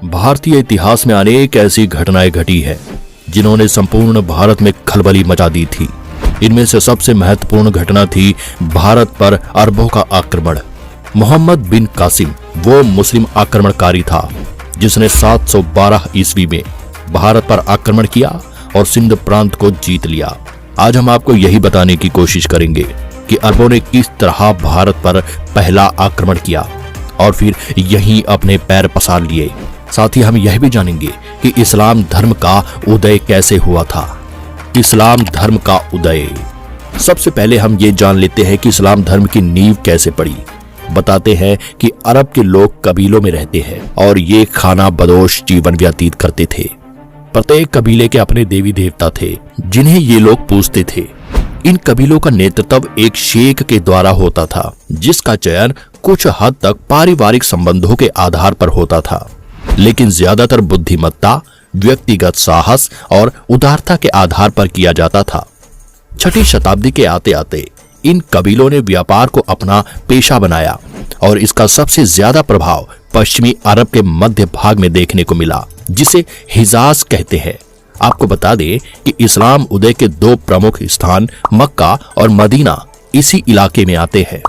भारतीय इतिहास में अनेक ऐसी घटनाएं घटी हैं जिन्होंने संपूर्ण भारत में खलबली मचा दी थी। इनमें से सबसे महत्वपूर्ण घटना थी भारत पर अरबों का आक्रमण। मोहम्मद बिन कासिम वो मुस्लिम आक्रमणकारी था जिसने 712 ईस्वी में भारत पर आक्रमण किया और सिंध प्रांत को जीत लिया। आज हम आपको यही बताने की कोशिश करेंगे कि अरबों ने किस तरह भारत पर पहला आक्रमण किया और फिर यहीं अपने पैर पसार लिए। साथ ही हम यह भी जानेंगे कि इस्लाम धर्म का उदय कैसे हुआ था। इस्लाम धर्म का उदय। सबसे पहले हम ये जान लेते हैं कि इस्लाम धर्म की नींव कैसे पड़ी। बताते हैं कि अरब के लोग कबीलों में रहते हैं और ये खाना बदोश जीवन व्यतीत करते थे। प्रत्येक कबीले के अपने देवी देवता थे जिन्हें ये लोग पूजते थे। इन कबीलों का नेतृत्व एक शेख के द्वारा होता था जिसका चयन कुछ हद तक पारिवारिक संबंधों के आधार पर होता था, लेकिन ज्यादातर बुद्धिमत्ता, व्यक्तिगत साहस और उदारता के आधार पर किया जाता था। 6वीं शताब्दी के आते आते इन कबीलों ने व्यापार को अपना पेशा बनाया और इसका सबसे ज्यादा प्रभाव पश्चिमी अरब के मध्य भाग में देखने को मिला जिसे हिजाज कहते हैं। आपको बता दें कि इस्लाम उदय के 2 प्रमुख स्थान मक्का और मदीना इसी इलाके में आते हैं।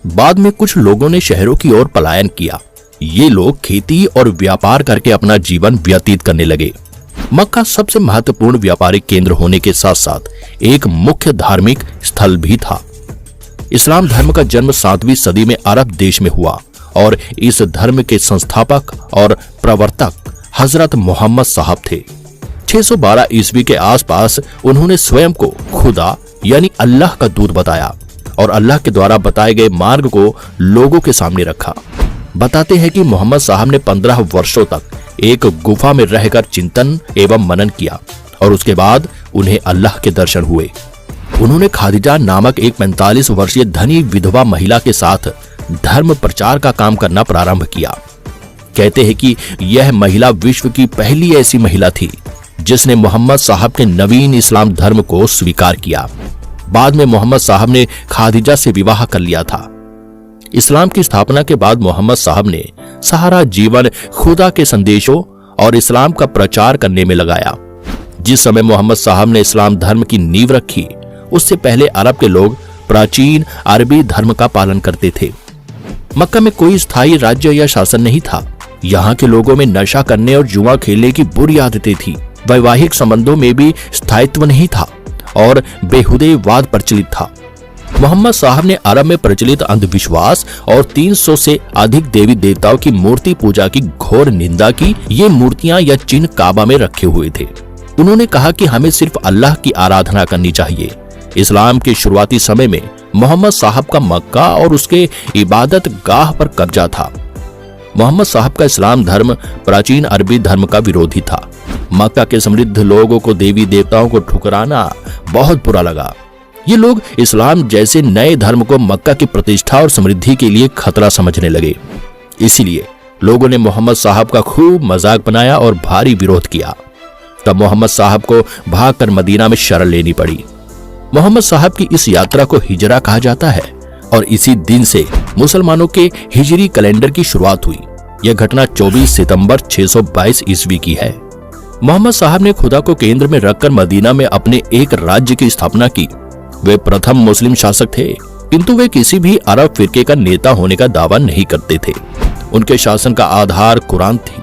बाद में कुछ लोगों ने शहरों की ओर पलायन किया। ये लोग खेती और व्यापार करके अपना जीवन व्यतीत करने लगे। मक्का सबसे महत्वपूर्ण व्यापारिक केंद्र होने के साथ साथ एक मुख्य धार्मिक स्थल भी था। इस्लाम धर्म का जन्म 7वीं सदी में अरब देश में हुआ और इस धर्म के संस्थापक और प्रवर्तक हजरत मोहम्मद साहब थे। 612 ईस्वी के आसपास उन्होंने स्वयं को खुदा यानी अल्लाह का दूत बताया और अल्लाह के द्वारा बताए गए मार्ग को लोगों के सामने रखा। बताते हैं कि मोहम्मद साहब ने 15 वर्षों तक एक गुफा में रहकर चिंतन एवं मनन किया और उसके बाद उन्हें अल्लाह के दर्शन हुए। उन्होंने खादिजा नामक एक 45 वर्षीय धनी विधवा महिला के साथ धर्म प्रचार का काम करना प्रारंभ किया। कहते हैं कि यह महिला विश्व की पहली ऐसी महिला थी जिसने मोहम्मद साहब के नवीन इस्लाम धर्म को स्वीकार किया। बाद में मोहम्मद साहब ने खादिजा से विवाह कर लिया था। इस्लाम की स्थापना के बाद मोहम्मद साहब ने सारा जीवन खुदा के संदेशों और इस्लाम का प्रचार करने में लगाया। जिस समय मोहम्मद साहब ने इस्लाम धर्म की नींव रखी उससे पहले अरब के लोग प्राचीन अरबी धर्म का पालन करते थे। मक्का में कोई स्थायी राज्य या शासन नहीं था। यहाँ के लोगों में नशा करने और जुआ खेलने की बुरी आदतें थी। वैवाहिक संबंधों में भी स्थायित्व नहीं था और बेहुदेवाद प्रचलित था। मोहम्मद साहब ने अरब में प्रचलित अंधविश्वास और 300 से अधिक देवी देवताओं की मूर्ति पूजा की घोर निंदा की। ये मूर्तियां या चिन्ह काबा में रखे हुए थे। उन्होंने कहा कि हमें सिर्फ अल्लाह की आराधना करनी चाहिए। इस्लाम के शुरुआती समय में मोहम्मद साहब का मक्का और उसके इबादत गाह पर कब्जा था। मोहम्मद साहब का इस्लाम धर्म प्राचीन अरबी धर्म का विरोधी था। मक्का के समृद्ध लोगों को देवी देवताओं को ठुकराना बहुत बुरा लगा। ये लोग इस्लाम जैसे नए धर्म को मक्का की प्रतिष्ठा और समृद्धि के लिए खतरा समझने लगे। इसीलिए लोगों ने मोहम्मद साहब का खूब मजाक बनाया और भारी विरोध किया। तब मोहम्मद साहब को भागकर मदीना में शरण लेनी पड़ी। मोहम्मद साहब की इस यात्रा को हिजरा कहा जाता है और इसी दिन से मुसलमानों के हिजरी कैलेंडर की शुरुआत हुई। यह घटना 24 सितंबर 622 ईस्वी की है। मोहम्मद साहब ने खुदा को केंद्र में रखकर मदीना में अपने एक राज्य की स्थापना की। वे प्रथम मुस्लिम शासक थे, किंतु वे किसी भी अरब फिरके का नेता होने का दावा नहीं करते थे। उनके शासन का आधार कुरान थी।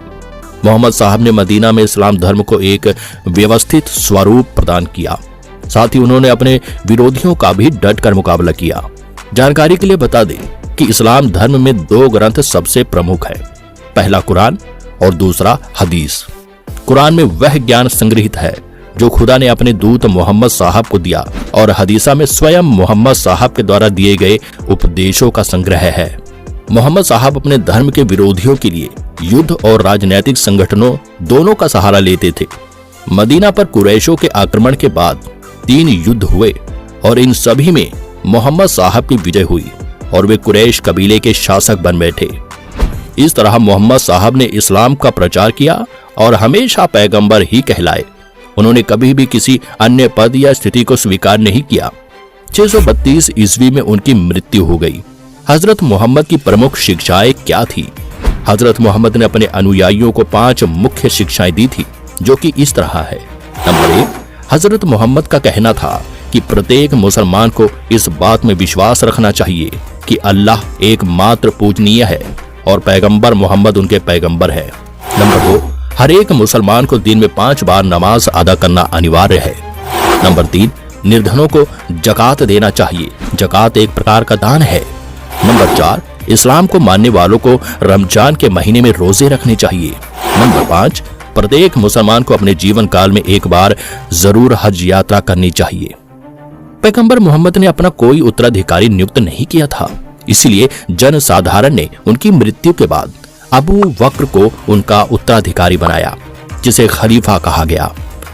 मोहम्मद साहब ने मदीना में इस्लाम धर्म को एक व्यवस्थित स्वरूप प्रदान किया। साथ ही उन्होंने अपने विरोधियों का भी डट कर मुकाबला किया। जानकारी के लिए बता दें कि इस्लाम धर्म में 2 ग्रंथ सबसे प्रमुख है। पहला कुरान और दूसरा हदीस। कुरान में वह ज्ञान संग्रहित है जो खुदा ने अपने दूत मोहम्मद साहब को दिया और हदीसा में स्वयं मोहम्मद साहब के द्वारा दिए गए उपदेशों का संग्रह है। मोहम्मद साहब अपने धर्म के विरोधियों के लिए युद्ध और राजनीतिक संगठनों दोनों का सहारा लेते थे। मदीना पर कुरैशों के आक्रमण के बाद 3 युद्ध हुए और इन सभी में मोहम्मद साहब की विजय हुई और वे कुरैश कबीले के शासक बन बैठे। इस तरह मोहम्मद साहब ने इस्लाम का प्रचार किया और हमेशा पैगंबर ही कहलाए। उन्होंने कभी भी किसी अन्य पद या स्थिति को स्वीकार नहीं किया। 632 ईस्वी में उनकी मृत्यु हो गई। हजरत मोहम्मद की प्रमुख शिक्षाएं क्या थी? हजरत मोहम्मद ने अपने अनुयायियों को 5 मुख्य शिक्षाएं दी थी, जो कि इस तरह है। नंबर 1, हजरत मोहम्मद का कहना था कि प्रत्येक मुसलमान को इस बात में विश्वास रखना चाहिए कि अल्लाह एकमात्र पूजनीय है और पैगंबर मोहम्मद उनके पैगंबर है। नंबर 2, हर एक मुसलमान को दिन में 5 बार नमाज अदा करना अनिवार्य है। नंबर 3, निर्धनों को जकात देना चाहिए। जकात एक प्रकार का दान है। नंबर 4, इस्लाम को मानने वालों को रमजान के महीने में रोजे रखने चाहिए। नंबर 5, प्रत्येक मुसलमान को अपने जीवन काल में एक बार जरूर हज यात्रा करनी चाहिए। पैगंबर मोहम्मद ने अपना कोई उत्तराधिकारी नियुक्त नहीं किया था, इसलिए जन साधारण ने उनकी मृत्यु के बाद अबू बकर को उनका उत्तराधिकारी बनाया, जिसे खलीफा कहा गया।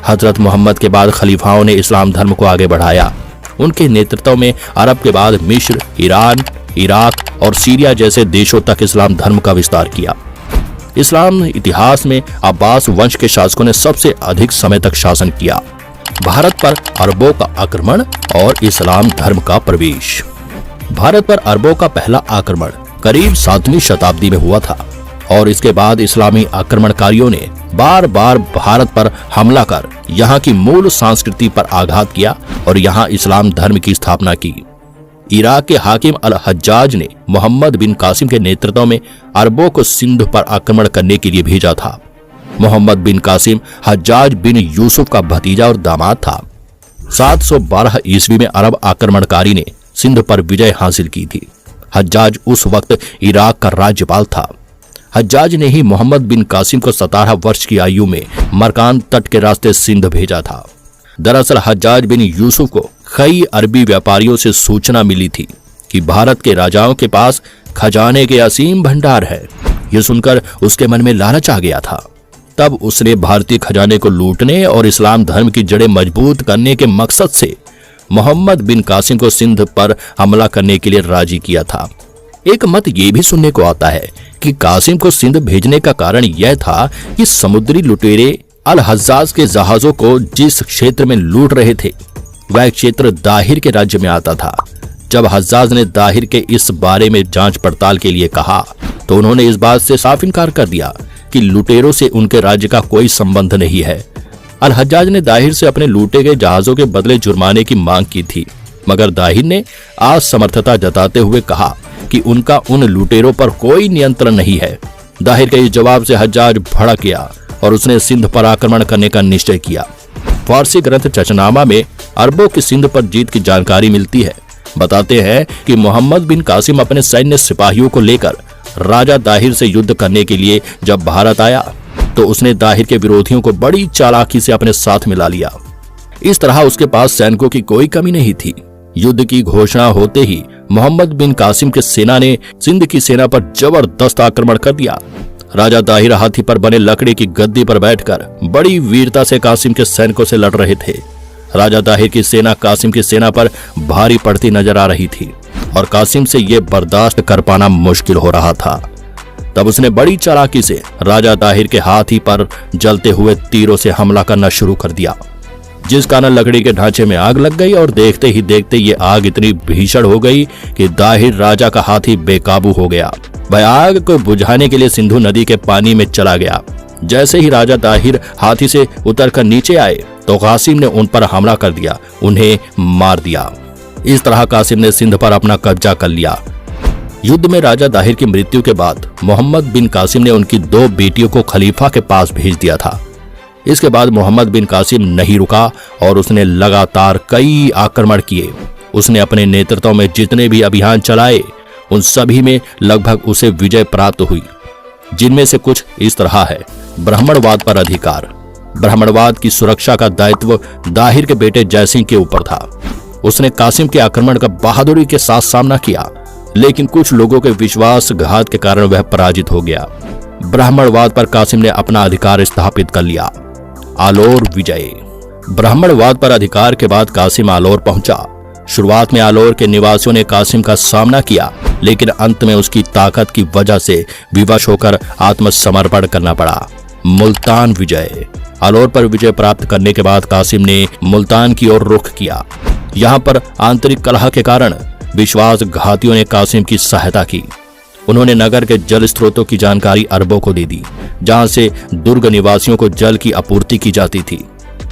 हजरत मोहम्मद के बाद खलीफाओं ने इस्लाम धर्म को आगे बढ़ाया। उनके नेतृत्व में अरब के बाद मिस्र, ईरान, इराक और सीरिया जैसे देशों तक इस्लाम धर्म का विस्तार किया। इस्लाम इतिहास में अब्बास वंश के शासकों ने सबसे अधिक समय तक शासन किया। भारत पर अरबों का आक्रमण और इस्लाम धर्म का प्रवेश। भारत पर अरबों का पहला आक्रमण करीब 7वीं शताब्दी में हुआ था और इसके बाद इस्लामी आक्रमणकारियों ने बार बार भारत पर हमला कर यहाँ की मूल संस्कृति पर आघात किया और यहाँ इस्लाम धर्म की स्थापना की। इराक के हाकिम अल हज्जाज ने मोहम्मद बिन कासिम के नेतृत्व में अरबों को सिंध पर आक्रमण करने के लिए भेजा था। मोहम्मद बिन कासिम हज्जाज बिन यूसुफ का भतीजा और दामाद था। 712 ईस्वी में अरब आक्रमणकारी ने सिंध पर विजय हासिल की थी। हज्जाज उस वक्त इराक का राज्यपाल था। हज्जाज ने ही मोहम्मद बिन कासिम को 17 वर्ष की आयु में मरकान तट के रास्ते सिंध भेजा था। दरअसल हज्जाज बिन यूसुफ को कई अरबी व्यापारियों से सूचना मिली थी कि भारत के राजाओं के पास खजाने के असीम भंडार है। यह सुनकर उसके मन में लालच आ गया था। तब उसने भारतीय खजाने को लूटने और इस्लाम धर्म की जड़ें मजबूत करने के मकसद से मोहम्मद बिन कासिम को सिंध पर हमला करने के लिए राजी किया था। एक मत ये भी सुनने को आता है कि कासिम को सिंध भेजने का कारण यह था कि समुद्री लुटेरे अल हज्जाज के जहाजों को जिस क्षेत्र में लूट रहे थे वह क्षेत्र दाहिर के राज्य में आता था। जब हज्जाज ने दाहिर के इस बारे में जांच पड़ताल के लिए कहा तो उन्होंने इस बात से साफ इनकार कर दिया कि लुटेरों से उनके राज्य का कोई संबंध नहीं है। अल हज्जाज ने दाहिर से अपने लूटे गए जहाजों के बदले जुर्माने की मांग की थी, मगर दाहिर ने असमर्थता जताते हुए कहा कि उनका उन लुटेरों पर कोई नियंत्रण नहीं है। दाहिर के इस जवाब से हज्जाज भड़क गया और उसने सिंध पर आक्रमण करने का निश्चय किया। फारसी ग्रंथ चचनामा में अरबों की सिंध पर जीत की जानकारी मिलती है। बताते हैं कि मोहम्मद बिन कासिम अपने सैन्य सिपाहियों को लेकर राजा दाहिर से युद्ध करने के लिए जब भारत आया तो उसने दाहिर के विरोधियों को बड़ी चालाकी से अपने साथ मिला लिया। इस तरह उसके पास सैनिकों की कोई कमी नहीं थी। युद्ध की घोषणा होते ही मोहम्मद बिन कासिम के सेना ने सिंध की सेना पर जबरदस्त आक्रमण कर दिया। राजा दाहिर हाथी पर बने लकड़ी की गद्दी पर बैठकर बड़ी वीरता से कासिम के सैनिकों से लड़ रहे थे। राजा दाहिर की सेना कासिम की सेना पर भारी पड़ती नजर आ रही थी और कासिम से यह बर्दाश्त कर पाना मुश्किल हो रहा था। तब उसने बड़ी चालाकी से राजा दाहिर के हाथी पर जलते हुए तीरों से हमला करना शुरू कर दिया, जिस कारण लकड़ी के ढांचे में आग लग गई और देखते ही देखते ये आग इतनी भीषण हो गई कि दाहिर राजा का हाथी बेकाबू हो गया। वह आग को बुझाने के लिए सिंधु नदी के पानी में चला गया। जैसे ही राजा दाहिर हाथी से उतरकर नीचे आए तो कासिम ने उन पर हमला कर दिया, उन्हें मार दिया। इस तरह कासिम ने सिंध पर अपना कब्जा कर लिया। युद्ध में राजा दाहिर की मृत्यु के बाद मोहम्मद बिन कासिम ने उनकी 2 बेटियों को खलीफा के पास भेज दिया था। इसके बाद मोहम्मद बिन कासिम नहीं रुका और उसने लगातार कई आक्रमण किए। उसने अपने नेतृत्व में जितने भी अभियान चलाए उन सभी में लगभग उसे विजय प्राप्त हुई, जिनमें से कुछ इस तरह है। ब्राह्मणवाद पर अधिकार। ब्राह्मणवाद की सुरक्षा का दायित्व दाहिर के बेटे जयसिंह के ऊपर था। उसने कासिम के आक्रमण का बहादुरी के साथ सामना किया, लेकिन कुछ लोगों के विश्वासघात के कारण वह पराजित हो गया। ब्राह्मणवाद पर कासिम ने अपना अधिकार स्थापित कर लिया। आलोर विजय। ब्राह्मणवाद पर अधिकार के बाद कासिम आलोर पहुंचा। शुरुआत में आलोर के निवासियों ने कासिम का सामना किया, लेकिन अंत में उसकी ताकत की वजह से विवश होकर आत्मसमर्पण करना पड़ा। मुल्तान विजय। आलोर पर विजय प्राप्त करने के बाद कासिम ने मुल्तान की ओर रुख किया। यहाँ पर आंतरिक कलह के कारण विश्वासघातियों ने कासिम की सहायता की। उन्होंने नगर के जल स्रोतों की जानकारी अरबों को दे दी, जहां से दुर्ग निवासियों को जल की आपूर्ति की जाती थी।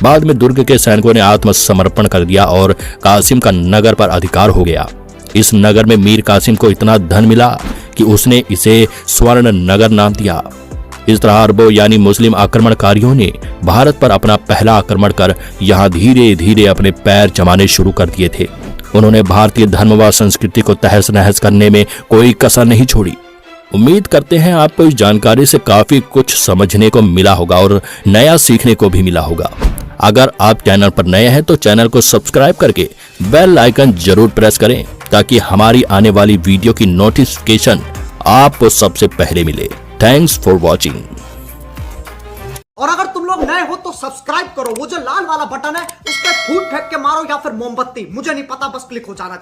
बाद में दुर्ग के सैनिकों ने आत्मसमर्पण कर दिया और कासिम का नगर पर अधिकार हो गया। इस नगर में मीर कासिम को इतना धन मिला कि उसने इसे स्वर्ण नगर नाम दिया। इस तरह अरबों यानी मुस्लिम आक्रमणकारियों ने भारत पर अपना पहला आक्रमण कर यहाँ धीरे धीरे अपने पैर जमाने शुरू कर दिए थे। उन्होंने भारतीय धर्म व संस्कृति को तहस नहस करने में कोई कसर नहीं छोड़ी। उम्मीद करते हैं आपको इस जानकारी से काफी कुछ समझने को मिला होगा और नया सीखने को भी मिला होगा। अगर आप चैनल पर नए हैं तो चैनल को सब्सक्राइब करके बेल आइकन जरूर प्रेस करें, ताकि हमारी आने वाली वीडियो की नोटिफिकेशन आपको सबसे पहले मिले। Thanks for watching. और अगर तुम लोग नए हो तो सब्सक्राइब करो, वो जो लाल वाला बटन है उस पर फूट फेंक के मारो या फिर मोमबत्ती, मुझे नहीं पता, बस क्लिक हो जाना चाहिए।